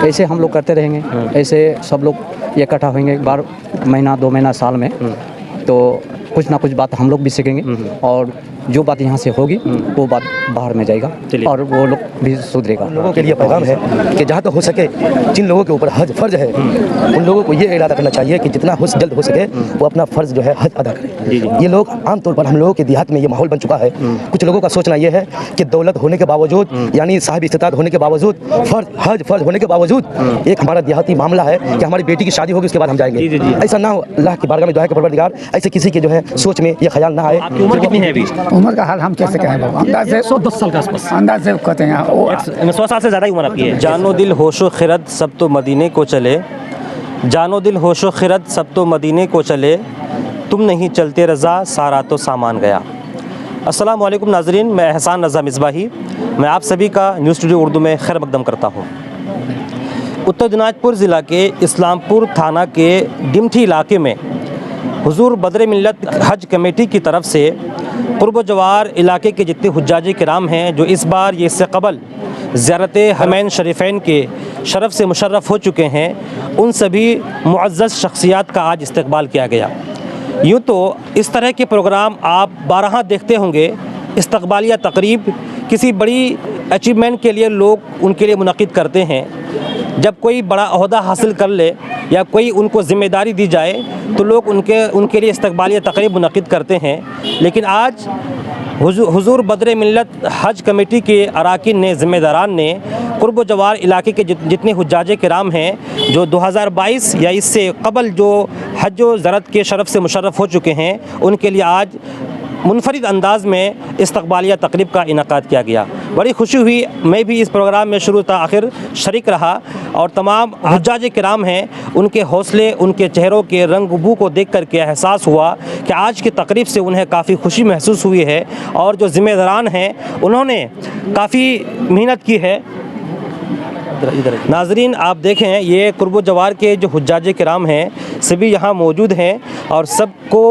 ऐसे हम लोग करते रहेंगे, ऐसे सब लोग इकट्ठा होंगे एक बार महीना 2 महीना साल में, तो कुछ ना कुछ बात हम लोग भी सीखेंगे और जो बात यहाँ से होगी वो बात बाहर में जाएगा और वो लोग भी सुधरेगा। लोगों के लिए पैगाम है कि जहाँ तक हो सके जिन लोगों के ऊपर हज फर्ज है उन लोगों को ये इरादा करना चाहिए कि जितना हो जल्द हो सके वो अपना फ़र्ज़ जो है हज अदा करें। ये लोग आमतौर पर हम लोगों के देहात में ये माहौल बन चुका है, कुछ लोगों का सोचना ये है कि दौलत होने के बावजूद यानी साहिब इस्तिताअत होने के बावजूद हज फ़र्ज होने के बावजूद एक हमारा देहाती मामला है कि हमारी बेटी की शादी होगी उसके बाद हम जाएंगे। ऐसा ना हो, अल्लाह की बारगाह में दुआ है कि परवरदिगार ऐसे किसी के जो है सोच में ये ख्याल ना आए। आपकी उम्र कितनी है अभी? उम्र का हाल हम कैसे कहें बाबा, अंदाज़ से 110 साल के आसपास, अंदाज़ से कहते हैं 100 साल से ज़्यादा ही उम्र आपकी है। जानो दिल होशो खिरत सब तो मदीने को चले, जानो दिल होशो खिरत सब तो मदीने को चले, तुम नहीं चलते रज़ा सारा तो सामान गया। अस्सलाम वालेकुम नाज़रीन, मैं एहसान रज़ा मिसबाही, मैं आप सभी का न्यूज़ स्टूडियो उर्दू में खैर मकदम करता हूँ। उत्तर दिनाजपुर ज़िला के इस्लामपुर थाना के डिमठी इलाके में हुजूर बदर मिल्लत हज कमेटी की तरफ से कुर्ब जवार इलाके के जितने हुज्जाज किराम हैं जो इस बार ये इससे कबल ज़ियारत हरमैन शरीफ़ैन के शरफ़ से मुशर्रफ़ हो चुके हैं, उन सभी मुअज़्ज़ज़ शख्सियात का आज इस्तक़बाल किया गया। यूँ तो इस तरह के प्रोग्राम आप बारहा देखते होंगे, इस्तक़बालिया तक़रीब किसी बड़ी अचीवमेंट के लिए लोग उनके लिए मुनक़िद करते हैं। जब कोई बड़ा ओहदा हासिल कर ले या कोई उनको ज़िम्मेदारी दी जाए तो लोग उनके लिए इस्तक़बालिया तक़रीब मुनक़िद करते हैं। लेकिन आज हुजूर बदर मिल्लत हज कमेटी के अराकीन ने, ज़िम्मेदारान ने कुर्ब जवार इलाके के जितने हुज्जाज किराम हैं जो 2022 या इससे कबल जो हज व ज़रत के शरफ़ से मुशर्रफ़ हो चुके हैं, उनके लिए आज मुनफरिद अंदाज़ में इस्तक़बालिया तक़रीब का इनक़ाद किया गया। बड़ी खुशी हुई, मैं भी इस प्रोग्राम में शुरू से आखिर शरीक रहा और तमाम हुज्जाज किराम हैं उनके हौसले, उनके चेहरों के रंग बू को देख कर के एहसास हुआ कि आज की तक़रीब से उन्हें काफ़ी खुशी महसूस हुई है और जो ज़िम्मेदारान हैं उन्होंने काफ़ी मेहनत की है। नाज़रीन आप देखें, ये कुर्ब जवार के जो हुज्जाज किराम हैं सभी यहाँ मौजूद हैं और सबको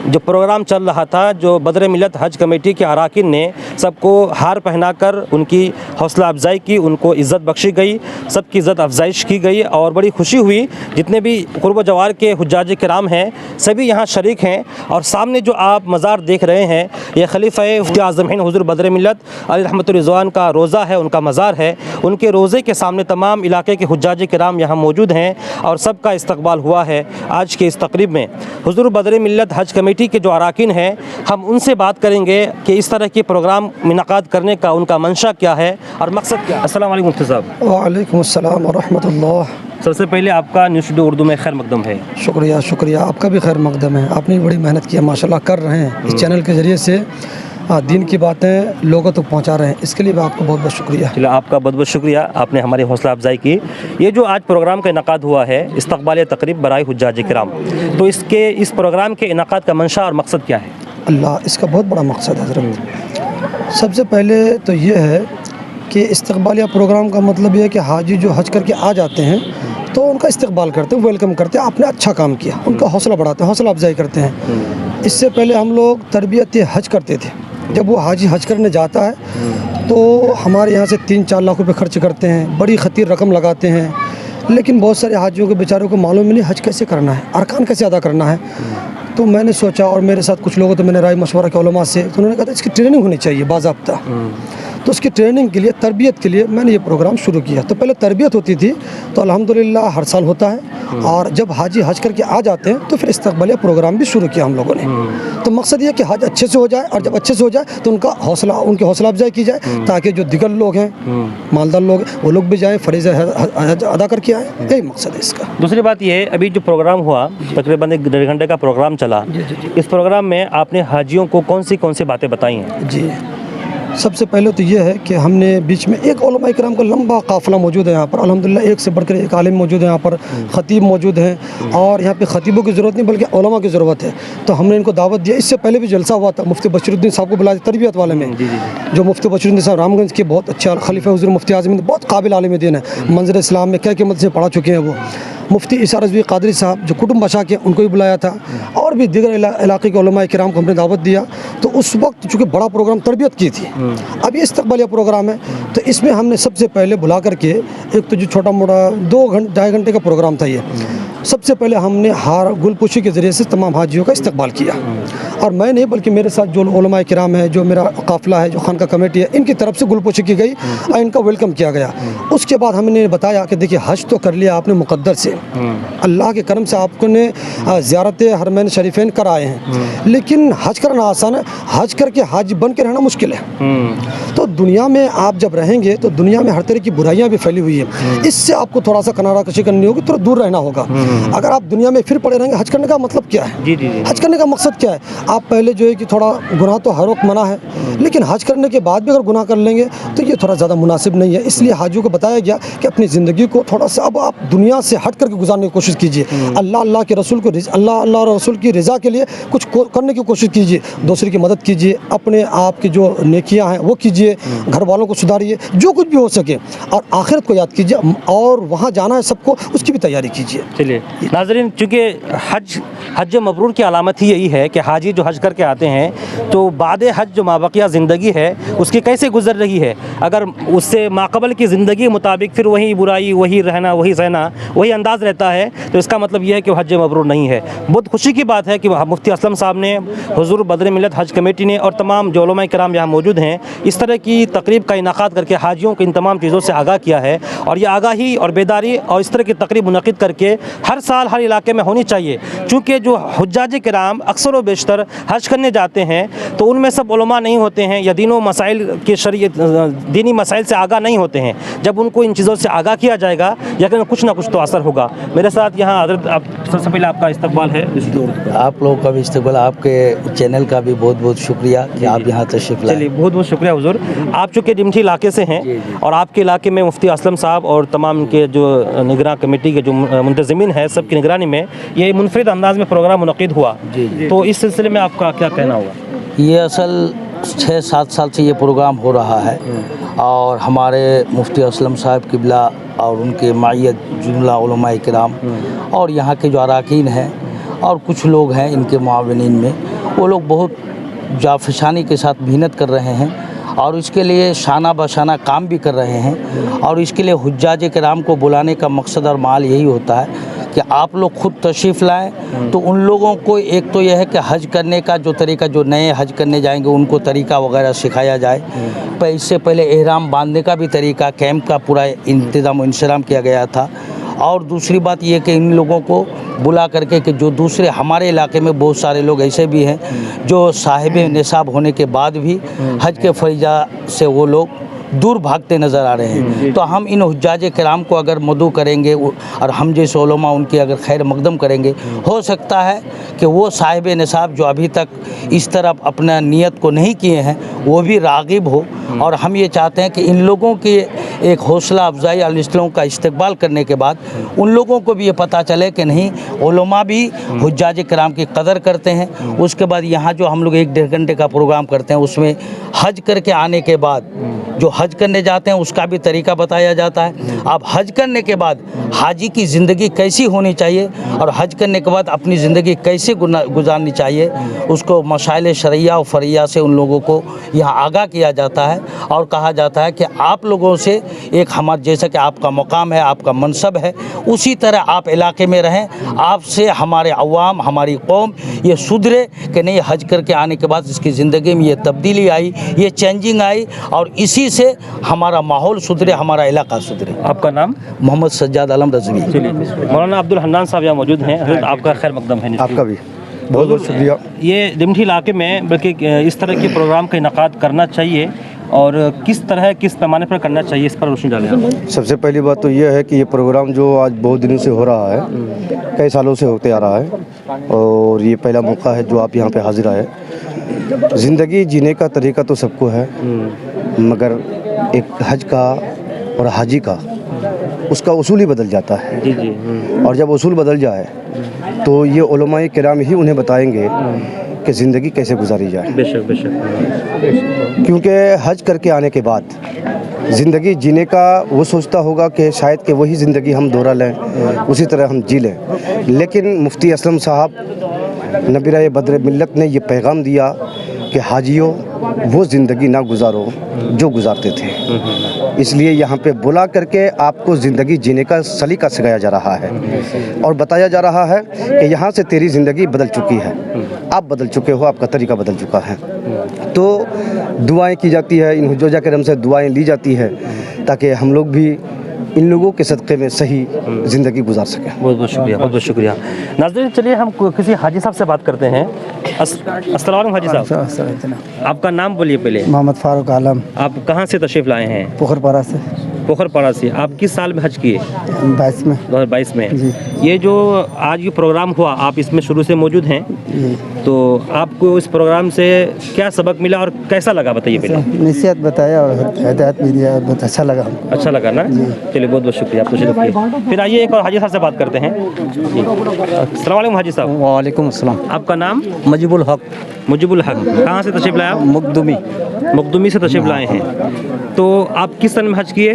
जो प्रोग्राम चल रहा था, जो बदर मिल्लत हज कमेटी के अराकीन ने सबको हार पहनाकर उनकी हौसला अफजाई की, उनको इज़्ज़त बख्शी गई, सबकी इज़्ज़त अफजाइश की गई और बड़ी खुशी हुई। जितने भी कुर्ब जवार के हुज्जाज किराम हैं सभी यहाँ शरीक हैं और सामने जो आप मज़ार देख रहे हैं ये खलीफ़ा मुफ्ती आज़म हिंद हुज़ूर बदर मिल्लत अलैहि रहमतुर रिज़वान का रोज़ा है, उनका मज़ार है। उनके रोज़े के सामने तमाम इलाके के हुज्जाज किराम यहाँ मौजूद हैं और सबका इस्तक़बाल हुआ है आज के इस तक़रीब में। हुज़ूर बदर मिल्लत हज कमेटी के जो अराकीन हैं हम उनसे बात करेंगे कि इस तरह के प्रोग्राम इनक़ाद करने का उनका मंशा क्या है और मकसद क्या है। अस्सलाम वालेकुम मुफ्ती साहब। वालेकुम अस्सलाम व रहमतुल्लाह। सबसे पहले आपका न्यूज़ स्टूडियो उर्दू में खैर मकदम है। शुक्रिया शुक्रिया, आपका भी खैर मकदम है। आपने बड़ी मेहनत की है माशाल्लाह, कर रहे हैं इस चैनल के ज़रिए से दीन की बातें लोगों तक पहुंचा रहे हैं, इसके लिए भी आपको बहुत बहुत शुक्रिया। चलो आपका बहुत बहुत शुक्रिया, आपने हमारी हौसला अफजाई की। ये जो आज प्रोग्राम का इनक़ाद हुआ है इस्तक़बालिया तक़रीब बराए हुज्जाज किराम, तो इस प्रोग्राम के इनक़ाद का मंशा और मकसद क्या है? अल्लाह, इसका बहुत बड़ा मकसद है हज़रत। सबसे पहले तो ये है कि इस्तक़बालिया प्रोग्राम का मतलब ये है कि हाजी जो हज करके आ जाते हैं तो उनका इस्तक़बाल करते हैं, वेलकम करते हैं, आपने अच्छा काम किया, उनका हौसला बढ़ाते हैं, हौसला अफजाई करते हैं। इससे पहले हम लोग तरबियत हज करते थे। जब वो हाजी हज करने जाता है तो हमारे यहाँ से 3-4 लाख रुपए खर्च करते हैं, बड़ी खतीर रकम लगाते हैं, लेकिन बहुत सारे हाजियों के बेचारों को मालूम ही नहीं हज कैसे करना है, अरकान कैसे अदा करना है। तो मैंने सोचा और मेरे साथ कुछ लोगों तो मैंने राय मशवरा किया उलमा से, तो उन्होंने कहा था इसकी ट्रेनिंग होनी चाहिए बाज़ाब्ता। तो उसकी ट्रेनिंग के लिए, तरबियत के लिए मैंने ये प्रोग्राम शुरू किया। तो पहले तरबियत होती थी तो अल्हम्दुलिल्लाह हर साल होता है और जब हाजी हज करके आ जाते हैं तो फिर इस्तक़बालिया प्रोग्राम भी शुरू किया हम लोगों ने। तो मकसद ये कि हज अच्छे से हो जाए और जब अच्छे से हो जाए तो उनकी हौसला अफजाई की जाए ताकि जो दिगर लोग हैं, मालदार लोग, वो लोग भी जाएँ, फ़रीज़ा हज अदा करके आएँ। यही मकसद है इसका। दूसरी बात ये है, अभी जो प्रोग्राम हुआ तकरीबन 1-1.5 घंटे का प्रोग्राम चला, इस प्रोग्राम में आपने हाजियों को कौन सी बातें बताई हैं? जी, सबसे पहले तो ये है कि हमने बीच में एक उलमा इकराम का लंबा काफ़िला मौजूद है यहाँ पर, अल्हम्दुलिल्लाह एक से बढ़कर एक आलिम मौजूद है यहाँ पर, ख़तीब मौजूद हैं और यहाँ पे ख़तीबों की ज़रूरत नहीं बल्कि उलमा की ज़रूरत है। तो हमने इनको दावत दिया। इससे पहले भी जलसा हुआ था, मुफ्ती बशीरुद्दीन साहब को बुलाया तरबियत वाले में, जो मुफ्ती बशीरुद्दीन साहब रामगंज के बहुत अच्छे खलीफा हुज़ूर मुफ्ती आज़म हिंद, बहुत काबिल आलिम दीन है, मंज़र इस्लाम में क्या मदरसे पढ़ा चुके हैं वो। मुफ्ती इसा रज़वी क़ादरी साहब जो कुटुंब बशा के, उनको भी बुलाया था और भी दीगर इलाके के उलमा किराम को हमने दावत दिया। तो उस वक्त चूँकि बड़ा प्रोग्राम तरबियत की थी अब ये इस्तकबालिया प्रोग्राम है, तो इसमें हमने सबसे पहले बुला करके, एक तो जो छोटा मोटा 2-2.5 घंटे का प्रोग्राम था ये, सबसे पहले हमने हार गुलपुशी के ज़रिए से तमाम हाजियों का इस्तकबाल किया। और मैं नहीं बल्कि मेरे साथ जो उलमा किराम है, जो मेरा काफ़िला है, जो खानका कमेटी है, इनकी तरफ से गुलपुशी की गई और इनका वेलकम किया गया। उसके बाद हमने बताया कि देखिए हज तो कर लिया आपने मुक़द्दर से, अल्लाह के करम से आपने ज़ियारत हरमैन शरीफैन कर आए हैं, लेकिन हज करना आसान है, हज करके हाजी बन के रहना मुश्किल है। तो दुनिया में आप जब रहेंगे तो दुनिया में हर तरह की बुराइयां भी फैली हुई है, इससे आपको थोड़ा सा किनारा कशी करनी होगी, थोड़ा दूर रहना होगा। अगर आप दुनिया में फिर पड़े रहेंगे, हज करने का मतलब क्या है? हज करने का मकसद क्या है? आप पहले जो है कि थोड़ा गुनाह तो हर वक्त मना है, लेकिन हज करने के बाद भी अगर गुनाह कर लेंगे तो ये थोड़ा ज़्यादा मुनासिब नहीं है। इसलिए हाजियों को बताया गया कि अपनी ज़िंदगी को थोड़ा सा अब आप दुनिया से हट करके गुजारने की कोशिश कीजिए, अल्लाह के रसूल को अल्लाह और रसूल की रज़ा के लिए कुछ करने की कोशिश कीजिए, दूसरे की मदद कीजिए, अपने आप की जो नेकियां हैं वो कीजिए, घर वालों को सुधारिए, जो कुछ भी हो सके, और आखिरत को याद कीजिए, और वहाँ जाना है सबको, उसकी भी तैयारी कीजिए। चलिए नाज़रीन, चूँकि हज मबरूर की अलामत ही यही है कि हाजी जो हज करके आते हैं तो बाद हज जो माबकिया ज़िंदगी है उसकी कैसे गुजर रही है, अगर उससे माक़बल की ज़िंदगी के मुताबिक फिर वही बुराई, वही रहना, वही सहना, वही अंदाज़ रहता है, तो इसका मतलब यह है कि हज मबरूर नहीं है। बहुत खुशी की बात है कि मुफ्ती असलम साहब ने, हुज़ूर बदर मिल्लत हज कमेटी ने और तमाम जो उलमा किराम यहाँ मौजूद हैं, इस तरह की तकरीब का इनाक़ाद करके हाजियों को इन तमाम चीज़ों से आगाह किया है। और ये आगाही और बेदारी और इस तरह की तकरीब मुनक़िद करके हर साल हर इलाके में होनी चाहिए, चूँकि जो हुज्जाज किराम अक्सर व बेशतर हज करने जाते हैं तो उनमें सब उलमा नहीं होते हैं या दीनों मसाइल के दीनी मसाइल से आगाह नहीं होते हैं। जब उनको इन चीज़ों से आगाह किया जाएगा यकीनन कुछ ना कुछ तो असर होगा। मेरे साथ यहाँ हज़रत, आप सबसे पहले आपका इस्तकबाल है, आप लोगों का भी इस्तकबाल, आपके चैनल का भी बहुत बहुत शुक्रिया कि आप यहाँ तशरीफ़ लाए। चलिए बहुत बहुत शुक्रिया हुज़ूर। आप चूँकि डिमठी इलाके से हैं और आपके इलाके में मुफ्ती असलम साहब और तमाम के जो निगरान कमेटी के जो मुंतज़मीन है सबकी निगरानी में ये मुनफरिद अंदाज में प्रोग्राम मुनक़िद हुआ, तो इस सिलसिले में आपका क्या कहना होगा? ये असल 6-7 साल से ये प्रोग्राम हो रहा है और हमारे मुफ्ती असलम साहब किबला और उनके मायत जुमला उलमा किराम और यहाँ के जो अरकान हैं और कुछ लोग हैं इनके मुआविनीन में, वो लोग बहुत जाफशानी के साथ मेहनत कर रहे हैं और इसके लिए शाना बशाना काम भी कर रहे हैं। और इसके लिए हुज्जाज किराम को बुलाने का मकसद और माल यही होता है कि आप लोग खुद तशरीफ़ लाएं, तो उन लोगों को एक तो यह है कि हज करने का जो तरीका, जो नए हज करने जाएंगे उनको तरीका वगैरह सिखाया जाए, पर इससे पहले एहराम बांधने का भी तरीका, कैंप का पूरा इंतज़ाम इंतज़ाम किया गया था। और दूसरी बात ये कि इन लोगों को बुला करके कि जो दूसरे हमारे इलाके में बहुत सारे लोग ऐसे भी हैं जो साहिब निसाब होने के बाद भी हज के फरीज़ा से वो लोग दूर भागते नज़र आ रहे हैं, तो हम इन हुज्जाज किराम को अगर मदू करेंगे और हम जैसे उलमा उनकी अगर खैर मकदम करेंगे, हो सकता है कि वो साहिब निसाब जो अभी तक इस तरफ अपना नियत को नहीं किए हैं वो भी राग़िब हो। और हम ये चाहते हैं कि इन लोगों की एक हौसला अफजाई और इस लोगों का इस्तकबाल करने के बाद उन लोगों को भी ये पता चले कि नहीं, उलमा भी हुज्जाज किराम की कदर करते हैं। उसके बाद यहाँ जो हम लोग 1-1.5 घंटे का प्रोग्राम करते हैं उसमें हज करके आने के बाद जो हज करने जाते हैं उसका भी तरीका बताया जाता है। अब हज करने के बाद हाजी की ज़िंदगी कैसी होनी चाहिए और हज करने के बाद अपनी ज़िंदगी कैसे गुजारनी चाहिए, उसको मसाइल शरइया और फरिया से उन लोगों को यहाँ आगाह किया जाता है और कहा जाता है कि आप लोगों से एक हमारा जैसा कि आपका मकाम है, आपका मनसब है, उसी तरह आप इलाके में रहें, आपसे हमारे अवाम, हमारी कौम ये सुधरे कि नहीं, हज करके आने के बाद इसकी ज़िंदगी में ये तब्दीली आई, ये चेंजिंग आई और इसी से हमारा माहौल सुधरे, हमारा इलाका सुधरे। आपका नाम? मोहम्मद सज्जाद आलम रज़वी। चलिए मौलाना अब्दुल हन्नान साहब यहाँ मौजूद हैं, हज़रत आपका खैर मकदम है। आपका भी बहुत बहुत शुक्रिया। ये डिमठी इलाके में बल्कि इस तरह के प्रोग्राम का इनकाद करना चाहिए और किस तरह किस पैमाने पर करना चाहिए, इस पर रोशनी डालें आप। सबसे पहली बात तो ये है कि ये प्रोग्राम जो आज बहुत दिनों से हो रहा है, कई सालों से होते आ रहा है और ये पहला मौका है जो आप यहाँ पे हाजिर आए। ज़िंदगी जीने का तरीका तो सबको है, मगर एक हज का और हाजी का उसका उसूल ही बदल जाता है। जी जी। और जब उसूल बदल जाए तो ये उलमाए किराम ही उन्हें बताएंगे कि ज़िंदगी कैसे गुजारी जाए। बेशक बेशक। क्योंकि हज करके आने के बाद ज़िंदगी जीने का वो सोचता होगा कि शायद कि वही ज़िंदगी हम दोहरा लें, उसी तरह हम जी लें, लेकिन मुफ्ती असलम साहब नबीरा बदर मिल्लत ने ये पैगाम दिया कि हाजियों वो ज़िंदगी ना गुजारो जो गुजारते थे। इसलिए यहाँ पे बुला करके आपको ज़िंदगी जीने का सलीका सिखाया जा रहा है और बताया जा रहा है कि यहाँ से तेरी ज़िंदगी बदल चुकी है, आप बदल चुके हो, आपका तरीका बदल चुका है। तो दुआएं की जाती है, इन हुज्जोजा करम से दुआएं ली जाती है ताकि हम लोग भी इन लोगों के सदक़े में सही ज़िंदगी गुजार सकें। बहुत बहुत शुक्रिया, बहुत बहुत शुक्रिया। नाज़रीन, चलिए हम किसी हाजी साहब से बात करते हैं। अस्सलाम वालेकुम हाजी साहब, आपका नाम बोलिए पहले। मोहम्मद फारूक आलम, आप कहाँ से तशरीफ़ लाए हैं? पोखरपारा से, पोखरपाड़ा से। आप किस साल में हज किए? 22 में। 2022 में। ये जो आज ये प्रोग्राम हुआ, आप इसमें शुरू से मौजूद हैं, तो आपको इस प्रोग्राम से क्या सबक मिला और कैसा लगा, बताइए पहले। नसीहत बताया और हिदायत भी दिया, बहुत अच्छा लगा हमको। अच्छा लगा ना? चलिए, बहुत बहुत शुक्रिया, आप तशरीफ़ लाए। फिर आइए एक और हाजी साहब से बात करते हैं। जी, अस्सलाम वालेकुम हाजी साहब। वालेकुम अस्सलाम। आपका नाम? मजीबुल हक, मुजीबुल हक। कहाँ से तशरीफ़ लाए आप? मुकदुमी, मुकदुमी से तशरीफ़ लाए हैं। तो आप किस सन में हज किए?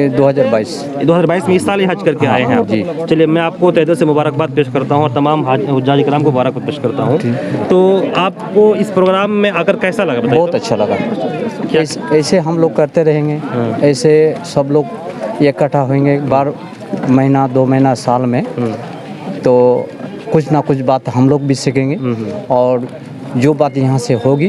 2022। 2022 में, इस साल ही हज करके आए हैं आप? जी। चलिए, मैं आपको तहे दिल से मुबारकबाद पेश करता हूँ और तमाम हुज्जाज किराम को मुबारकबाद पेश करता हूँ। तो आपको इस प्रोग्राम में आकर कैसा लगा, बताइए। बहुत अच्छा लगा। ऐसे हम लोग करते रहेंगे, ऐसे सब लोग इकट्ठा होंगे एक बार, महीना 2 महीना साल में, तो कुछ ना कुछ बात हम लोग भी सीखेंगे और जो बात यहाँ से होगी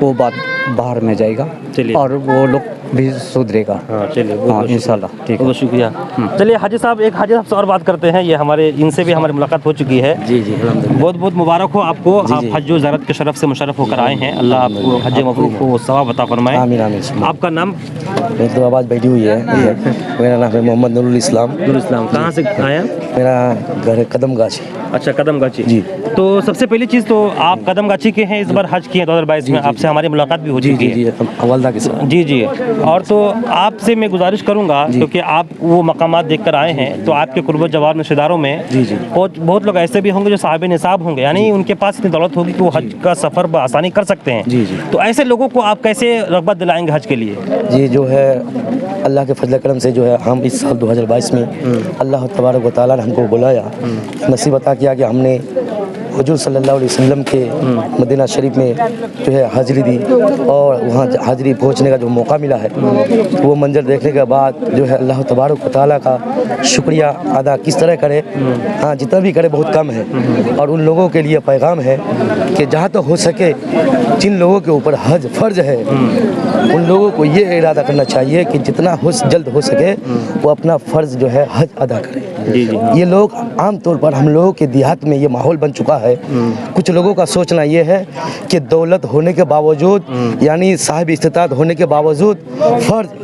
वो बात बाहर में जाएगा और वो लोग भी सुधरेगा। हाँ, चलिए, हाँ, इंशाल्लाह। ठीक है, बहुत शुक्रिया। चलिए हाजी साहब, एक हाजी साहब से और बात करते हैं। ये हमारे, इनसे भी हमारी मुलाकात हो चुकी है। जी जी, बहुत बहुत मुबारक हो आपको। आप हज व ज़ियारत के शरफ से मुशर्रफ होकर आए हैं। अल्लाह आपको हज मबरूक को सवाब अता फरमाए। आमीन आमीन। आपका नाम? मेरी तो आवाज़ बैठी हुई है। मेरा नाम है मोहम्मद नूरुल इस्लाम। नूरुल इस्लाम। कहाँ से आया? मेरा घर है कदम गाछी। अच्छा, कदम गाछी। जी। तो सबसे पहली चीज़ तो आप कदम गाछी के हैं, इस बार हज किए 2022 में, आपसे हमारी मुलाकात भी हो चुकी है। जी, हवालदा के साथ। जी जी। और तो आपसे मैं गुजारिश करूंगा, क्योंकि आप वो मकामात देख कर आए हैं, तो आपके कुर्ब जवार रिश्तेदारों में बहुत लोग ऐसे भी होंगे जो साहिब निसाब होंगे, यानी उनके पास इतनी दौलत होगी कि वो हज का सफ़र बआसानी कर सकते हैं। जी जी। तो ऐसे लोगों को आप कैसे रग़बत दिलाएंगे हज के लिए? जी, जो है अल्लाह के फजल करम से जो है हम इस साल 2022 में अल्लाह तबारक व तआला ने हमको बुलाया, नसीब अता किया कि हमने हुजूर सल्लल्लाहु अलैहि वसल्लम के मदीना शरीफ में जो है हाज़िरी दी और वहाँ हाज़िरी पहुँचने का जो मौका मिला है, वो मंजर देखने के बाद जो है अल्लाह तबारक व तआला का शुक्रिया अदा किस तरह करे, हाँ जितना भी करे बहुत कम है। और उन लोगों के लिए पैगाम है कि जहाँ तक हो सके जिन लोगों के ऊपर हज फ़र्ज है, उन लोगों को ये इरादा करना चाहिए कि जितना जल्द हो सके वो अपना फ़र्ज़ जो है हज अदा करें। ये लोग आम तौर पर हम लोगों के देहात में ये माहौल बन चुका है, कुछ लोगों का सोचना ये है कि दौलत होने के बावजूद, यानी साहिब इस्तिताअत होने के बावजूद,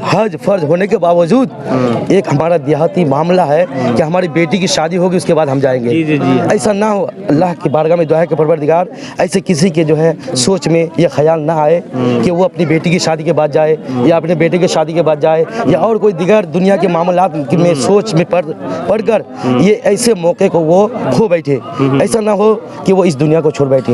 हज फ़र्ज होने के बावजूद एक हमारा देहाती मामला है कि हमारी बेटी की शादी होगी उसके बाद हम जाएंगे। ऐसा ना हो, अल्लाह की बारगाह में दुआ है कि परवरदिगार ऐसे किसी के जो है सोच में ये ख्याल ना आए कि वो अपनी बेटी की शादी के बाद जाए या अपने बेटे की शादी के बाद जाए या और कोई दिगर दुनिया के मामलात में सोच में पढ़कर ये ऐसे मौके को वो खो बैठे। ऐसा ना हो कि वो इस दुनिया को छोड़ बैठे।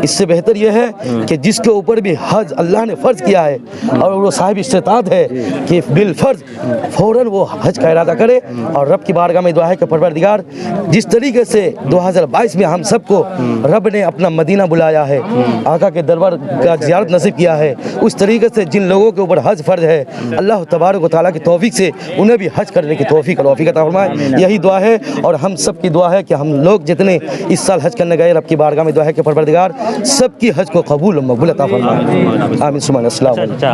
इससे बेहतर ये है कि जिसके ऊपर भी हज अल्लाह ने फ़र्ज किया है और वो साहिब इस्तिताअत है कि बिल फ़र्ज फ़ौरन वो हज का इरादा करे और रब की बारगाह में दुआ है कि परवरदिगार जिस तरीके से 2022 में हम सबको रब ने अपना मदीना बुलाया है, आका के दरबार का ज़ियारत नसीब किया है, उस तरीके से जिन लोगों के ऊपर हज फ़र्ज है अल्लाह तबारक व तआला की तौफीक से उन्हें भी हज करने की तौफीक अता फरमाए। यही दुआ है और हम सब की दुआ है कि हम लोग जितने इस साल हज करने गए, रब की बारगाह में दुआ है कि परवरदिगार सबकी हज को कबूल और मकबूल अता फरमाए। आमीन सुभान अल्लाह। अच्छा,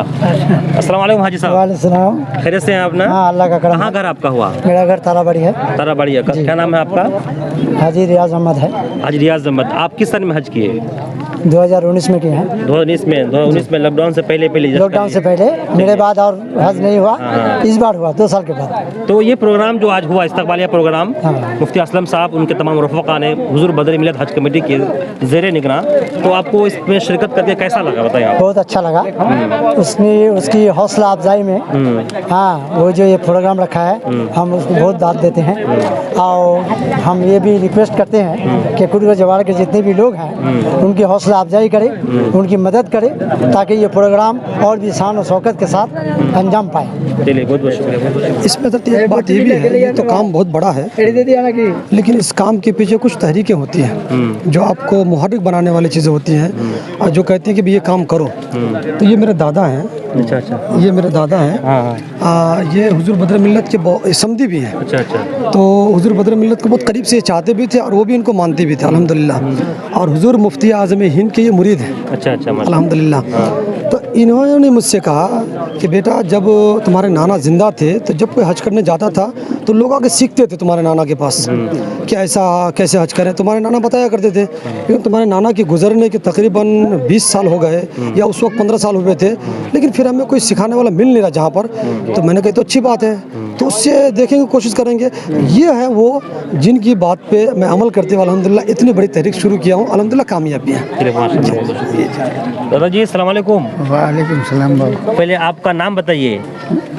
अस्सलाम वालेकुम हाजी साहब। वालेकुम, खैरियत से हैं आप ना? हाँ, अल्लाह का करम। कहाँ घर आपका हुआ? मेरा घर ताराबाड़ी है। ताराबाड़ी है। क्या नाम है आपका? हाजी रियाज अहमद है। हाजी रियाज अहमद। आप किस सन में हज किए? 2019 में किए हैं। 2019 में लॉकडाउन से पहले लॉकडाउन से पहले, मेरे बाद और हज नहीं हुआ, इस बार हुआ 2 साल के बाद। तो ये प्रोग्राम जो आज हुआ, इस्तकबालिया प्रोग्राम, मुफ्ती असलम साहब उनके तमाम रफ़क़ा ने हुज़ूर बदर मिलत हज कमेटी के ज़ेरे निगरां, तो आपको इसमें शिरकत करके कैसा लगा, बताइए आप? बहुत अच्छा लगा। उसकी हौसला अफजाई में, हाँ, वो जो ये प्रोग्राम रखा है हम उसको बहुत दाद देते हैं और हम ये भी रिक्वेस्ट करते हैं कि कुर्ब जवार के जितने भी लोग हैं उनकी हौसला حوصلہ افزائی کرے, ان کی مدد کرے تاکہ یہ پروگرام اور بھی شان و شوکت کے ساتھ انجام پائے. चलिए बहुत बहुत शुक्रिया, बहुत बहुत शुक्रिया. اس میں تو ایک بات یہ بھی ہے, یہ تو کام بہت بڑا ہے, لیکن اس کام کے پیچھے کچھ تحریکیں ہوتی ہیں جو آپ کو محرک بنانے والی چیزیں ہوتی ہیں, اور جو کہتی ہیں کہ بھی یہ کام کرو. تو یہ میرے دادا ہیں, अच्छा अच्छा. یہ میرے دادا ہیں, हाँ हाँ. یہ حضور بدر ملت کے سمدی بھی ہیں. अच्छा अच्छा. تو حضور بدر ملت کو بہت قریب سے چاہتے بھی تھے اور وہ بھی ان کو مانتے بھی تھے الحمدللہ. اور حضور مفتی اعظم ہند کے یہ مرید ہیں अच्छा अच्छा. माशाल्लाह. الحمدللہ. تو انہوں نے مجھ سے کہا کہ بیٹا جب تمہارے نانا زندہ تھے تو جب کوئی حج کرنے جاتا تھا تو لوگ آ کے سیکھتے تھے تمہارے نانا کے پاس کہ ایسا کیسے حج کریں. تمہارے نانا بتایا کرتے تھے, لیکن تمہارے نانا کے گزرنے کے تقریباً 20 سال ہو گئے یا اس وقت 15 سال ہوئے تھے, لیکن پھر ہمیں کوئی سکھانے والا مل نہیں رہا جہاں پر. تو میں نے کہا تو اچھی بات ہے, تو اس سے دیکھیں گے, کوشش کریں گے. یہ ہے وہ جن کی بات پہ میں عمل کرتے ہوئے الحمدللہ اتنی بڑی تحریک شروع کیا ہوں, الحمدللہ کامیاب بھی ہیں. चलिए बहुत शुक्रिया, बहुत शुक्रिया. दादा जी अस्सलाम वालेकुम. वालेकुम सलाम बाबू. पहले आपका नाम बताइए.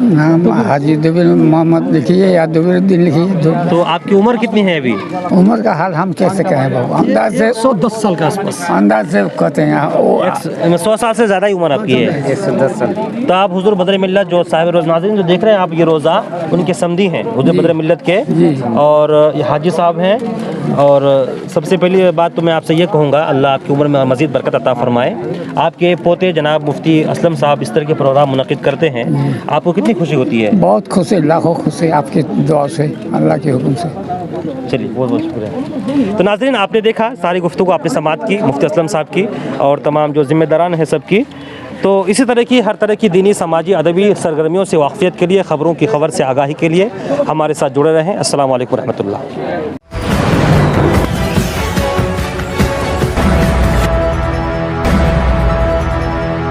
नाम हाजी दुबीर मोहम्मद लिखिए या दुबीरुद्दीन लिखिए. तो आपकी उम्र कितनी है अभी? उम्र का हाल हम कैसे कहें बाबू, अंदाज से 110 साल के आसपास. अंदाज से कहते हैं वो 100 साल से ज़्यादा ही उम्र आपकी है. 110 साल. तो आप हुजूर बदर मिल्लत जो साहिब रोज़ नाज़रीन जो देख रहे हैं आप, ये रोज़ा उनके समधी हैं हुजूर बदर मिल्लत के, और ये हाजी साहब हैं. और सबसे पहली बात तो मैं आपसे ये कहूँगा, अल्लाह आपकी उम्र में मज़ीद बरकत अता फरमाए. आपके पोते जनाब मुफ्ती असलम साहब इस तरह के प्रोग्राम मुनक़िद करते हैं, आपको कितनी खुशी होती है? बहुत खुशी, लाखों खुशी आपकी दुआ से, अल्लाह के हुक्म से. चलिए बहुत बहुत शुक्रिया. तो नाज़रीन आपने देखा सारी गुफ्तगू आपने समाअत की मुफ्ती असलम साहब की और तमाम जो ज़िम्मेदारान हैं सबकी. तो इसी तरह की हर तरह की दीनी समाजी अदबी सरगर्मियों से वाक़फ़ियत के लिए, ख़बरों की खबर से आगाही के लिए हमारे साथ जुड़े रहें. अस्सलाम वालेकुम रहमतुल्लाह.